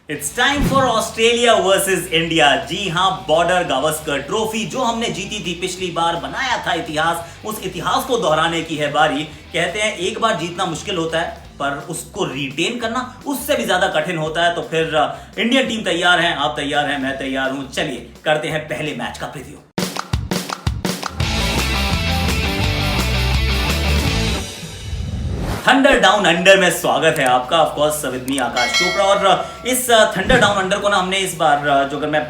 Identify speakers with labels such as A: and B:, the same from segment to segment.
A: It's time for Australia versus India. जी हाँ, Border Gavaskar trophy जो हमने जीती थी पिछली बार, बनाया था इतिहास, उस इतिहास को दोहराने की है बारी। कहते हैं एक बार जीतना मुश्किल होता है पर उसको रिटेन करना उससे भी ज्यादा कठिन होता है। तो फिर इंडियन टीम तैयार है, आप तैयार हैं, मैं तैयार हूं। चलिए करते हैं पहले मैच का प्रीव्यू। थंडर डाउन अंडर में स्वागत है आपका, ऑफ कोर्स विद मी आकाश चोपड़ा। और इस थंडर डाउन अंडर को ना हमने इस बार जो अगर मैं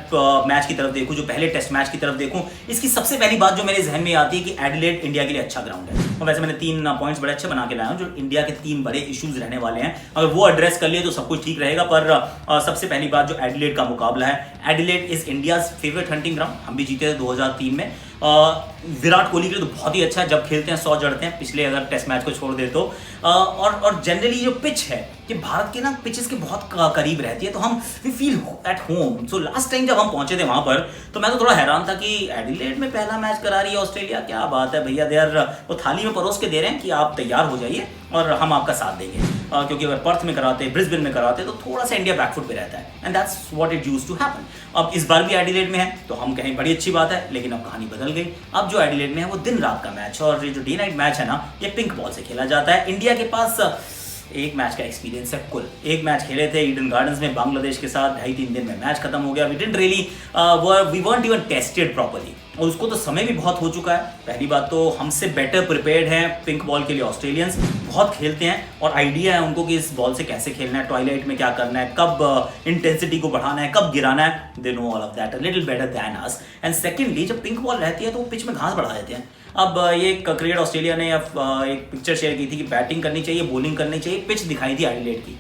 A: मैच की तरफ देखूं, जो पहले टेस्ट मैच की तरफ देखूं, इसकी सबसे पहली बात जो मेरे जहन में आती है कि एडिलेड इंडिया के लिए अच्छा ग्राउंड है। और वैसे मैंने 3 पॉइंट्स बड़े अच्छे बना के लाया हूं, जो इंडिया के 3 बड़े इश्यूज रहने वाले हैं। अगर वो एड्रेस कर लिए तो सब कुछ ठीक रहेगा। पर सबसे पहली बात जो एडिलेड का मुकाबला है, Adelaide is India's favourite hunting ground. हम भी जीते थे 2003 में। विराट कोहली के लिए तो बहुत ही अच्छा है, जब खेलते हैं 100 जड़ते हैं, पिछले अगर टेस्ट मैच को छोड़ दे तो। और जनरली जो पिच है कि भारत के ना पिचेस के बहुत करीब रहती है, तो हम we feel at home. So last time जब हम पहुंचे थे वहां पर, तो मैं तो थोड़ा हैरान था कि एडिलेड में पहला मैच करा रही है ऑस्ट्रेलिया, क्या बात है भैया। दे आर वो थाली में परोस के दे रहे हैं कि आप तैयार हो जाइए और हम आपका साथ देंगे। क्योंकि अगर पर्थ में कराते, ब्रिस्बेन में कराते, तो थोड़ा सा इंडिया बैकफुट पे रहता है, and that's what it used to happen. अब इस बार भी एडिलेड में है तो हम कहें बड़ी अच्छी बात है, लेकिन अब कहानी बदल गई। अब जो एडिलेड में है वो दिन रात का मैच, और ये जो डे नाइट मैच है ना, ये पिंक बॉल से खेला जाता है। इंडिया के पास एक मैच का एक्सपीरियंस है, कुल एक मैच खेले थे ईडन गार्डन्स में बांग्लादेश के साथ, 2.5-3 दिन में मैच खत्म हो गया। We didn't really we weren't even tested properly, और उसको तो समय भी बहुत हो चुका है। पहली बात तो हमसे बेटर प्रिपेयर्ड हैं पिंक बॉल के लिए ऑस्ट्रेलियंस, बहुत खेलते हैं और आइडिया है उनको कि इस बॉल से कैसे खेलना है, ट्वाइलाइट में क्या करना है, कब इंटेंसिटी को बढ़ाना है, कब गिराना है। They know all of that a little better than us. And secondly, जब पिंक बॉल रहती है तो वो पिच में घास बढ़ा देते हैं। अब ये क्रिकेट ऑस्ट्रेलिया ने एक पिक्चर शेयर की थी कि बैटिंग करनी चाहिए, बॉलिंग करनी चाहिए, पिच दिखाई थी एडिलेड की।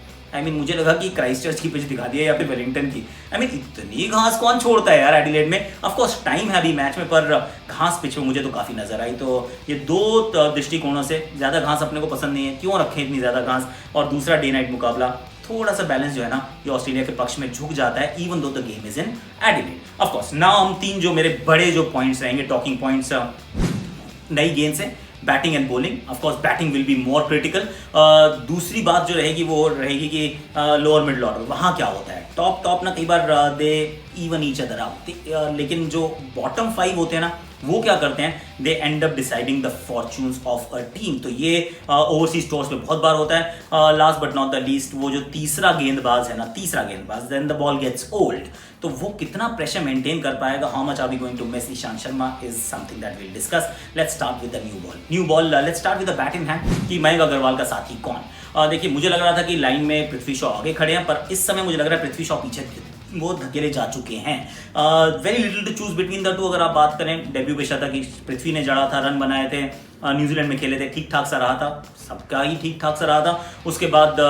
A: मुझे लगा कि क्राइस्टचर्च की पिच दिखा दी है या फिर वेलिंगटन की। इतनी घास कौन छोड़ता है यार एडिलेड में। ऑफ कोर्स टाइम है अभी मैच में, पर घास पिच में मुझे तो काफ़ी नजर आई। तो ये 2 दृष्टिकोणों से, ज़्यादा घास अपने को पसंद नहीं है, क्यों रखें इतनी ज़्यादा घास। और दूसरा डे नाइट मुकाबला, थोड़ा सा बैलेंस जो है ना, ये ऑस्ट्रेलिया के पक्ष में झुक जाता है, even though the game is in Adelaide. Of course now हम 3 जो मेरे बड़े जो पॉइंट्स रहेंगे, टॉकिंग पॉइंट्स, नई गेंद से batting and bowling. Of course batting will be more critical. दूसरी बात जो रहेगी वो रहेगी कि लोअर मिडल ऑर्डर, वहाँ क्या होता है। टॉप ना कई बार they even each other out, लेकिन जो बॉटम 5 होते हैं ना, वो क्या करते हैं, they end up deciding the fortunes of a team. तो ये ओवरसीज टूर्स पे बहुत बार होता है। Last but not the least, वो जो तीसरा गेंदबाज है ना, then the ball gets old, तो वो कितना प्रेशर मेंटेन कर पाएगा, how much are we going to miss Ishant Sharma, is something that will discuss. Let's start with the new ball. Let's start with the bat in hand कि मयंक अग्रवाल का साथी कौन। देखिए, मुझे लग रहा था कि लाइन में पृथ्वी शॉ आगे खड़े हैं, पर इस समय मुझे लग रहा है पृथ्वी शॉ पीछे वो धकेले जा चुके हैं। Very little to choose between the two. अगर आप बात करें, डेब्यू बेशर्ता कि पृथ्वी ने जड़ा था, रन बनाए थे, न्यूजीलैंड में खेले थे, ठीक ठाक सा रहा था, सबका ही ठीक ठाक सा रहा था। उसके बाद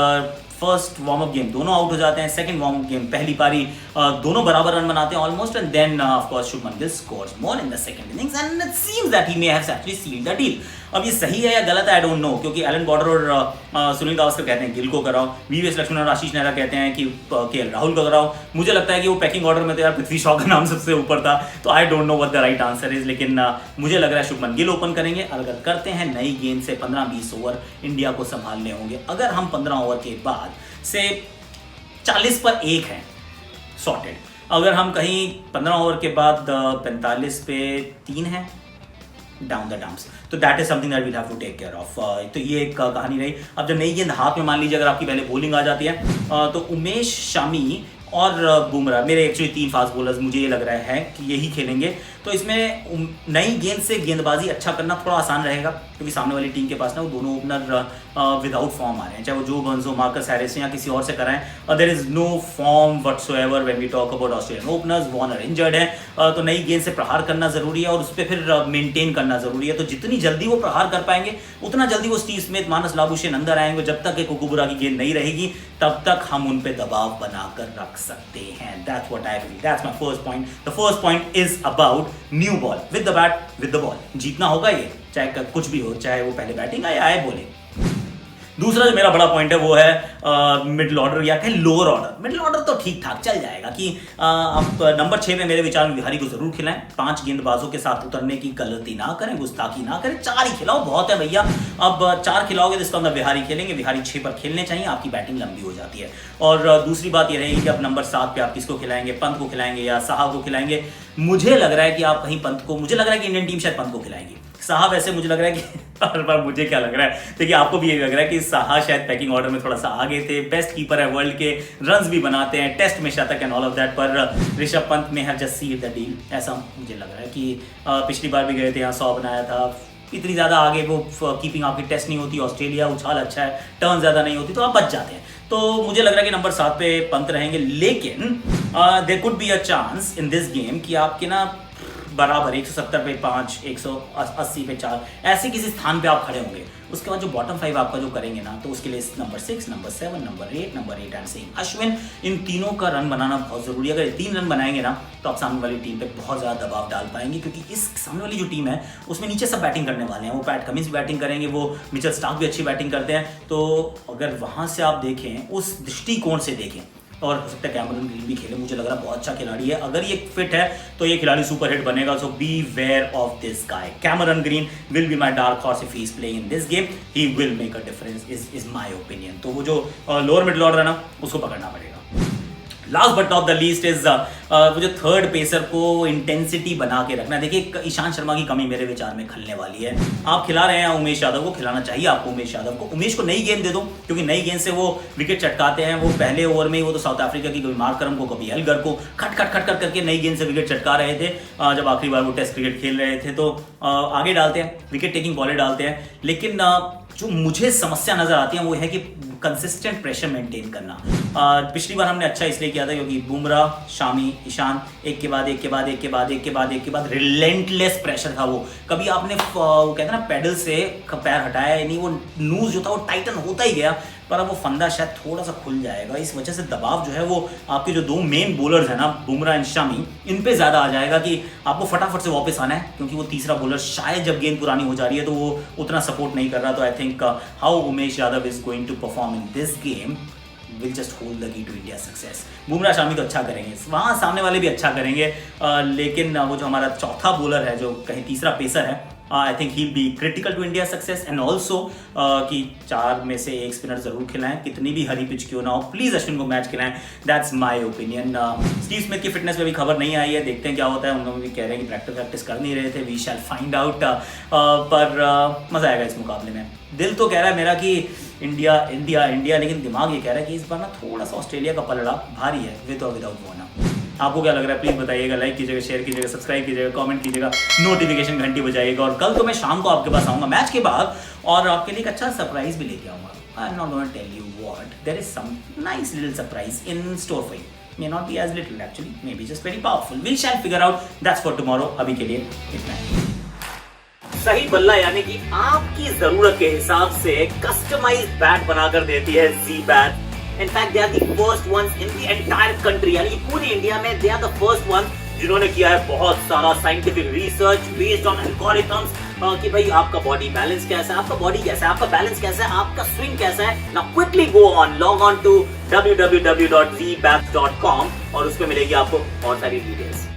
A: फर्स्ट वार्म अप गेम दोनों आउट हो जाते हैं, सेकंड वार्म अप गेम पहली पारी दोनों बराबर रन बनाते हैं almost, and then of course Shubman Gill scores more in the second innings, and it seems that he may have actually sealed the deal. अब ये सही है या गलत है, आई डोंट नो, क्योंकि एलन बॉर्डर और सुनील गावस्कर कहते हैं गिल को कराओ, वीवीएस लक्ष्मण और आशीष नेहरा कहते हैं कि केएल राहुल को कराओ। मुझे लगता है कि वो पैकिंग ऑर्डर में तो यार पृथ्वी शॉ का नाम सबसे ऊपर था, तो आई don't know what the right answer is. लेकिन मुझे लग रहा है शुभमन गिल ओपन करेंगे। अगर करते हैं, नई गेंद से 15-20 ओवर इंडिया को संभालने होंगे। अगर हम 15 ओवर के बाद से 40 पर 1 है, सॉर्टेड। अगर हम कहीं 15 ओवर के बाद 45 पे 3 है, डाउन द डम्प्स, तो that is something that we'll have to take care of. तो ये एक कहानी रही। अब जब नई गेंद हाथ में, मान लीजिए अगर आपकी पहले बॉलिंग आ जाती है, तो उमेश, शामी और बुमराह, मेरे एक्चुअली 3 फास्ट बॉलर्स मुझे ये लग रहा है कि यही खेलेंगे। तो इसमें नई गेंद से गेंदबाजी अच्छा करना थोड़ा आसान रहेगा, क्योंकि सामने वाली टीम के पास ना वो दोनों ओपनर विदाउट फॉर्म आ रहे हैं, चाहे वो जो बर्न्स हो, मार्कस हैरिस या किसी और से कराएं, और there is no form whatsoever when we talk about Australian openers. Warner injured है, तो नई गेंद से प्रहार करना जरूरी है और उस पर फिर मेंटेन करना जरूरी है। तो जितनी जल्दी वो प्रहार कर पाएंगे, उतना जल्दी वो स्टीव स्मिथ, मानस लाबुशेन अंदर आएंगे। जब तक एक कुकुबुरा की गेंद नहीं रहेगी, तब तक हम उन पे दबाव बनाकर रख सकते हैं। That's what I believe. That's my first point. The first point is about new ball with the bat, with the ball. जीतना होगा ये, चाहे कुछ भी हो, चाहे वो पहले बैटिंग आए बॉलिंग। दूसरा जो मेरा बड़ा पॉइंट है वो है मिडिल ऑर्डर या कहें लोअर ऑर्डर। मिडिल ऑर्डर तो ठीक ठाक चल जाएगा कि आप नंबर 6 में मेरे विचार में विहारी को जरूर खिलाएं। 5 गेंदबाजों के साथ उतरने की गलती ना करें, गुस्ताखी ना करें, 4 ही खिलाओ, बहुत है भैया। अब 4 खिलाओगे तो इसका मतलब विहारी खेलेंगे, विहारी 6 पर खेलने चाहिए, आपकी बैटिंग लंबी हो जाती है। और दूसरी बात यह रहेगी कि अब नंबर 7 पे आप किसको खिलाएंगे, पंत को खिलाएंगे या साहा को खिलाएंगे। मुझे लग रहा है कि आप कहीं पंत को, मुझे लग रहा है कि इंडियन टीम शायद पंत को खिलाएगी। साहा वैसे मुझे लग रहा है कि हर बार मुझे क्या लग रहा है, देखिए आपको भी ये लग रहा है कि साहा शायद पैकिंग ऑर्डर में थोड़ा सा आगे थे, बेस्ट कीपर है वर्ल्ड के, रन्स भी बनाते हैं, टेस्ट में शतक एंड ऑल ऑफ दैट, पर Rishabh Pant may have just sealed the deal. ऐसा मुझे लग रहा है कि पिछली बार भी गए थे यहाँ 100 बनाया था, इतनी ज़्यादा आगे वो कीपिंग आपकी टेस्ट नहीं होती, ऑस्ट्रेलिया उछाल अच्छा है, टर्न ज़्यादा नहीं होती तो आप बच जाते हैं। तो मुझे लग रहा है कि नंबर 7 पे पंत रहेंगे, लेकिन there could be a chance in this game कि आपके ना बराबर 170 पे 5, 180 पे 4 ऐसे किसी स्थान पे आप खड़े होंगे। उसके बाद जो बॉटम 5 आपका जो करेंगे ना, तो उसके लिए number 6, number 7, number 8 and Singh Ashwin, इन तीनों का रन बनाना बहुत जरूरी है। अगर 3 रन बनाएंगे ना तो आप सामने वाली टीम पे बहुत ज़्यादा दबाव डाल पाएंगे, क्योंकि इस सामने वाली जो टीम है उसमें नीचे सब बैटिंग करने वाले हैं। वो पैट कमिंस भी बैटिंग करेंगे, वो मिचेल स्टार्क भी अच्छी बैटिंग करते हैं। तो अगर वहाँ से आप देखें, उस दृष्टिकोण से देखें, और हो सकता है कैमरन ग्रीन भी खेले, मुझे लग रहा है बहुत अच्छा खिलाड़ी है। अगर ये फिट है तो ये खिलाड़ी सुपर हिट बनेगा। So be wary of this guy. Cameron Green will be my dark horse if he is playing in this game, he will make a difference is my opinion. तो वो जो lower middle order है ना, उसको पकड़ना पड़ेगा। Last but not the least is वो जो थर्ड पेसर को इंटेंसिटी बना के रखना। देखिए ईशांत शर्मा की कमी मेरे विचार में खलने वाली है। आप खिला रहे हैं उमेश यादव को, खिलाना चाहिए आपको उमेश यादव को। उमेश को नई गेंद दे दो, क्योंकि नई गेंद से वो विकेट चटकाते हैं। वो पहले ओवर में ही वो तो साउथ अफ्रीका की कभी मार्करम को, कभी एल्गर को खट खट खट खट करके नई गेंद से विकेट चटका रहे थे। जब आखिरी बार वो टेस्ट क्रिकेट खेल रहे थे तो आगे डालते हैं, विकेट टेकिंग बॉलें डालते हैं। लेकिन जो मुझे समस्या नजर आती है वो है कि कंसिस्टेंट प्रेशर मेंटेन करना। पिछली बार हमने अच्छा इसलिए किया था क्योंकि बुमराह, शामी, ईशान एक के बाद एक के बाद एक के बाद एक के बाद एक के बाद रिलेंटलेस प्रेशर था। वो कभी आपने वो कहते हैं ना पैडल से पैर हटाया ही नहीं, वो नूज जो था वो टाइटन होता ही गया। पर अब वो फंदा शायद थोड़ा सा खुल जाएगा, इस वजह से दबाव जो है वो आपके जो 2 मेन बॉलर्स हैं ना, बुमराह एंड शामी, इन पे ज़्यादा आ जाएगा कि आपको फटाफट से वापस आना है, क्योंकि वो तीसरा बॉलर शायद जब गेंद पुरानी हो जा रही है तो वो उतना सपोर्ट नहीं कर रहा। तो I think how Umesh Yadav is going to perform in this game will just hold the key to India success. Bumrah Shami तो अच्छा करेंगे, वहाँ सामने वाले भी अच्छा करेंगे, लेकिन वो जो हमारा चौथा बॉलर है, जो कहीं तीसरा पेसर है, I think he be critical to India success. And also कि 4 में से 1 स्पिनर जरूर खिलाएं, कितनी भी हरी पिच क्यों ना हो, प्लीज अश्विन को मैच खिलाएं। That's my opinion. Steve Smith की फिटनेस में भी खबर नहीं आई है, देखते हैं क्या होता है। उन लोग भी कह रहे हैं कि प्रैक्टिस कर नहीं रहे थे, वी शैल फाइंड आउट। पर मजा आएगा इस मुकाबले में। दिल तो कह रहा है मेरा कि इंडिया इंडिया इंडिया, लेकिन दिमाग ये कह रहा है कि इस बार ना थोड़ा सा ऑस्ट्रेलिया का पलड़ा भारी है, विद और विदाउट वार्नर। आपको क्या लग रहा है प्लीज बताइएगा, लाइक कीजिएगा, शेयर कीजिएगा, सब्सक्राइब कीजिएगा, कमेंट कीजिएगा, नोटिफिकेशन घंटी बजाइएगा। और कल तो मैं शाम को आपके पास आऊँगा मैच के बाद, और आपके लिए एक अच्छा सरप्राइज भी लेके आऊँगा। I am not going to tell you what, there is some nice little surprise in store for you. May not be as little actually, maybe just very powerful. We shall figure out. That's for tomorrow. अभी के लिए इतना ही। सही बल्ला यानी कि आपकी जरूरत के हिसाब से कस्टमाइज्ड बैट बनाकर देती है जी bat. In fact, they are the first ones in the entire country, यानी कि पूरी इंडिया में they are the first ones जिन्होंने किया है बहुत सारा scientific research based on algorithms कि भाई आपका बॉडी बैलेंस कैसा है, आपका बॉडी कैसा है, आपका बैलेंस कैसा है, आपका स्विंग कैसा है। Now quickly go on, log on to www.zbats.com और उसमें मिलेगी आपको बहुत सारी डिटेल्स।